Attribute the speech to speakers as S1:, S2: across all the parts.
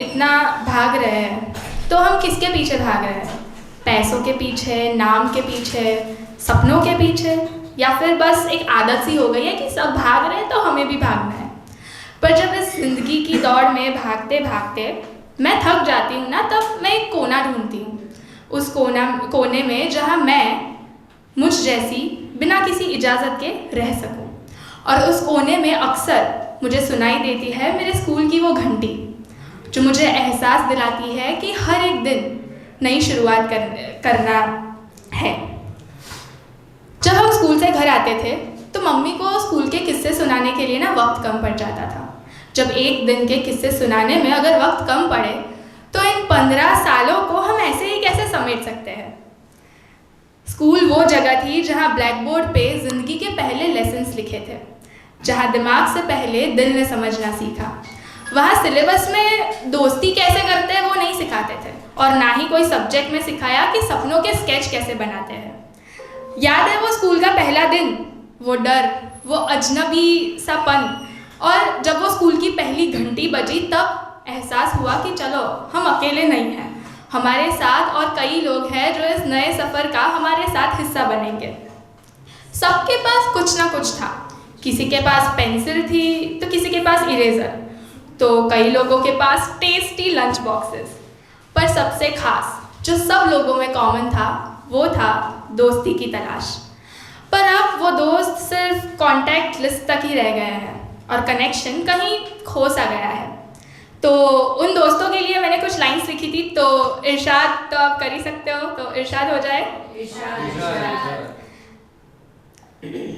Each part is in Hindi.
S1: इतना भाग रहे हैं तो हम किसके पीछे भाग रहे हैं? पैसों के पीछे, नाम के पीछे, सपनों के पीछे, या फिर बस एक आदत सी हो गई है कि सब भाग रहे हैं तो हमें भी भागना है। पर जब इस ज़िंदगी की दौड़ में भागते भागते मैं थक जाती हूँ ना, तब मैं एक कोना ढूंढती हूँ। उस कोने में जहाँ मैं मुझ जैसी बिना किसी इजाज़त के रह सकूं। और उस कोने में अक्सर मुझे सुनाई देती है मेरे स्कूल की वो घंटी, जो मुझे एहसास दिलाती है कि हर एक दिन नई शुरुआत करना है। जब हम स्कूल से घर आते थे तो मम्मी को स्कूल के किस्से सुनाने के लिए ना वक्त कम पड़ जाता था। जब एक दिन के किस्से सुनाने में अगर वक्त कम पड़े तो इन 15 सालों को हम ऐसे ही कैसे समेट सकते हैं। स्कूल वो जगह थी जहाँ ब्लैक बोर्ड पे ज़िंदगी के पहले लेसन्स लिखे थे, जहाँ दिमाग से पहले दिल ने समझना सीखा। वहाँ सिलेबस में दोस्ती कैसे करते हैं वो नहीं सिखाते थे, और ना ही कोई सब्जेक्ट में सिखाया कि सपनों के स्केच कैसे बनाते हैं। याद है वो स्कूल का पहला दिन, वो डर, वो अजनबी सापन, और जब वो स्कूल की पहली घंटी बजी तब एहसास हुआ कि चलो हम अकेले नहीं हैं, हमारे साथ और कई लोग हैं जो इस नए सफ़र का हमारे साथ हिस्सा बनेंगे। सबके पास कुछ ना कुछ था, किसी के पास पेंसिल थी तो किसी के पास इरेज़र, तो कई लोगों के पास टेस्टी लंच बॉक्सेस। पर सबसे खास जो सब लोगों में कॉमन था वो था दोस्ती की तलाश। पर अब वो दोस्त सिर्फ कॉन्टैक्ट लिस्ट तक ही रह गए हैं और कनेक्शन कहीं खो सा गया है। तो उन दोस्तों के लिए मैंने कुछ लाइंस लिखी थी, तो इरशाद तो आप कर ही सकते हो, तो इरशाद हो जाए।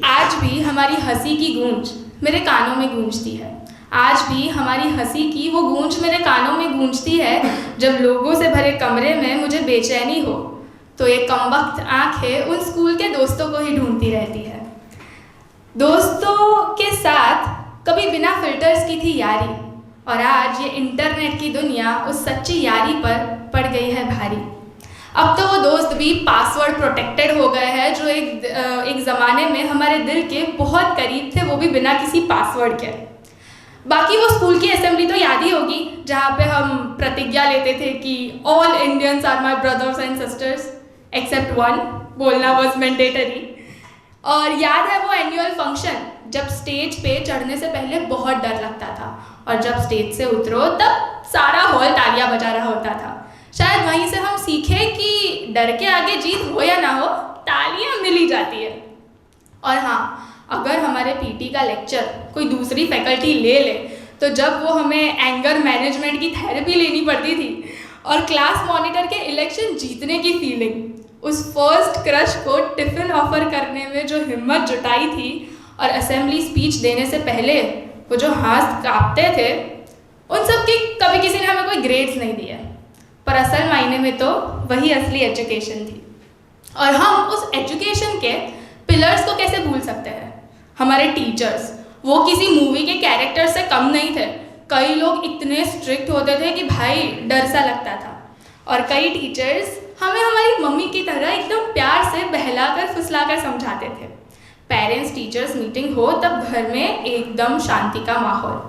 S1: आज भी हमारी हंसी की गूंज मेरे कानों में गूंजती है। आज भी हमारी हंसी की वो गूंज मेरे कानों में गूंजती है। जब लोगों से भरे कमरे में मुझे बेचैनी हो तो ये कमबख्त आंखें उन स्कूल के दोस्तों को ही ढूंढती रहती है। दोस्तों के साथ कभी बिना फिल्टर्स की थी यारी, और आज ये इंटरनेट की दुनिया उस सच्ची यारी पर पड़ गई है भारी। अब तो वो दोस्त भी पासवर्ड प्रोटेक्टेड हो गए हैं जो एक ज़माने में हमारे दिल के बहुत करीब थे, वो भी बिना किसी पासवर्ड के। बाकी वो स्कूल की असेंबली तो याद ही होगी जहाँ पे हम प्रतिज्ञा लेते थे कि all Indians are my brothers and sisters except one, बोलना वॉज मैंडेटरी। और याद है वो एनुअल फंक्शन जब स्टेज पे चढ़ने से पहले बहुत डर लगता था, और जब स्टेज से उतरो तब सारा हॉल तालियां बजा रहा होता था। शायद वहीं से हम सीखे कि डर के आगे जीत हो या ना हो, तालियां मिल ही जाती है। और हाँ, अगर हमारे पीटी का लेक्चर कोई दूसरी फैकल्टी ले ले तो जब वो हमें एंगर मैनेजमेंट की थेरेपी लेनी पड़ती थी, और क्लास मॉनिटर के इलेक्शन जीतने की फीलिंग, उस फर्स्ट क्रश को टिफ़िन ऑफर करने में जो हिम्मत जुटाई थी, और असेंबली स्पीच देने से पहले वो जो हाथ कांपते थे, उन सब की कभी किसी ने हमें कोई ग्रेड्स नहीं दिए। पर असल मायने में तो वही असली एजुकेशन थी। और हम उस एजुकेशन के पिलर्स को कैसे भूल सकते हैं। हमारे टीचर्स वो किसी मूवी के कैरेक्टर से कम नहीं थे। कई लोग इतने स्ट्रिक्ट होते थे कि भाई डर सा लगता था, और कई टीचर्स हमें हमारी मम्मी की तरह एकदम प्यार से बहलाकर फुसलाकर समझाते थे। पेरेंट्स टीचर्स मीटिंग हो तब घर में एकदम शांति का माहौल,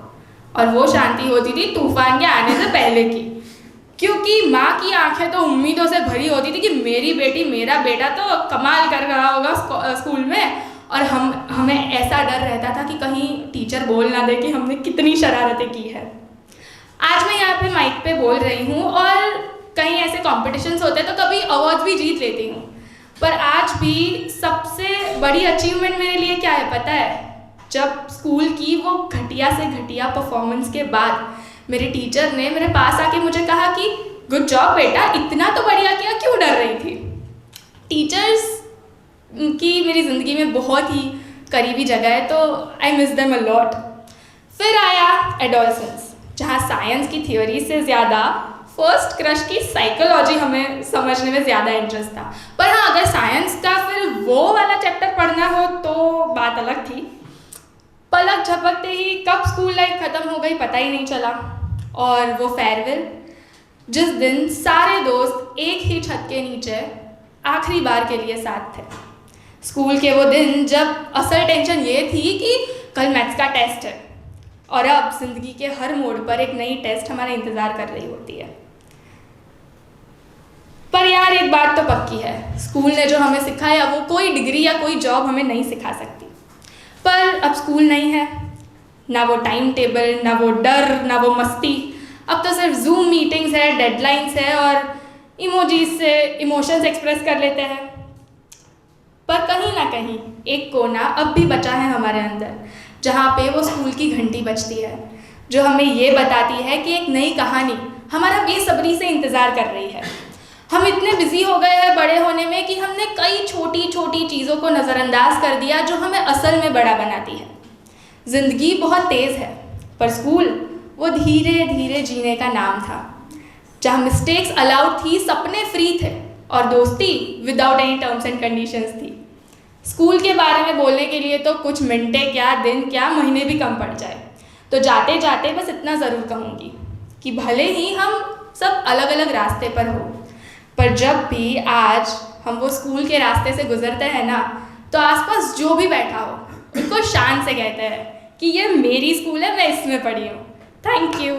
S1: और वो शांति होती थी तूफान के आने से पहले की, क्योंकि माँ की आंखें तो उम्मीदों से भरी होती थी कि मेरी बेटी मेरा बेटा तो कमाल कर रहा होगा स्कूल में, और हमें ऐसा डर रहता था कि कहीं टीचर बोल ना दे कि हमने कितनी शरारतें की है। आज मैं यहाँ पे माइक पे बोल रही हूँ, और कहीं ऐसे कॉम्पिटिशन्स होते हैं तो कभी अवार्ड भी जीत लेती हूँ, पर आज भी सबसे बड़ी अचीवमेंट मेरे लिए क्या है पता है? जब स्कूल की वो घटिया से घटिया परफॉर्मेंस के बाद मेरे टीचर ने मेरे पास आके मुझे कहा कि गुड जॉब बेटा, इतना तो बढ़िया किया, क्यों डर रही थी। टीचर्स की मेरी ज़िंदगी में बहुत ही करीबी जगह है, तो I miss them a lot. फिर आया एडोलसेंस, जहाँ साइंस की थ्योरी से ज़्यादा फर्स्ट क्रश की साइकोलॉजी हमें समझने में ज़्यादा इंटरेस्ट था। पर हाँ, अगर साइंस का फिर वो वाला चैप्टर पढ़ना हो तो बात अलग थी। पलक झपकते ही कब स्कूल लाइफ ख़त्म हो गई पता ही नहीं चला। और वो फेयरवेल, जिस दिन सारे दोस्त एक ही छत के नीचे आखिरी बार के लिए साथ थे। स्कूल के वो दिन जब असल टेंशन ये थी कि कल मैथ्स का टेस्ट है, और अब ज़िंदगी के हर मोड़ पर एक नई टेस्ट हमारा इंतज़ार कर रही होती है। पर यार एक बात तो पक्की है, स्कूल ने जो हमें सिखाया वो कोई डिग्री या कोई जॉब हमें नहीं सिखा सकती। पर अब स्कूल नहीं है, ना वो टाइम टेबल, ना वो डर, ना वो मस्ती। अब तो सिर्फ जूम मीटिंग्स है, डेडलाइंस है और इमोजीज से इमोशंस एक्सप्रेस कर लेते हैं। पर कहीं ना कहीं एक कोना अब भी बचा है हमारे अंदर, जहाँ पे वो स्कूल की घंटी बजती है, जो हमें ये बताती है कि एक नई कहानी हमारा बेसब्री से इंतज़ार कर रही है। हम इतने बिजी हो गए हैं बड़े होने में कि हमने कई छोटी छोटी चीज़ों को नज़रअंदाज कर दिया जो हमें असल में बड़ा बनाती है। ज़िंदगी बहुत तेज़ है, पर स्कूल वो धीरे धीरे जीने का नाम था, जहाँ मिस्टेक्स अलाउड थी, सपने फ्री थे और दोस्ती without any terms and conditions थी। स्कूल के बारे में बोलने के लिए तो कुछ मिनटें क्या, दिन क्या, महीने भी कम पड़ जाए। तो जाते जाते बस इतना ज़रूर कहूँगी कि भले ही हम सब अलग अलग रास्ते पर हो, पर जब भी आज हम वो स्कूल के रास्ते से गुजरते हैं ना, तो आसपास जो भी बैठा हो उनको शान से कहते हैं कि ये मेरी स्कूल है, मैं इसमें पढ़ी हूँ। Thank you.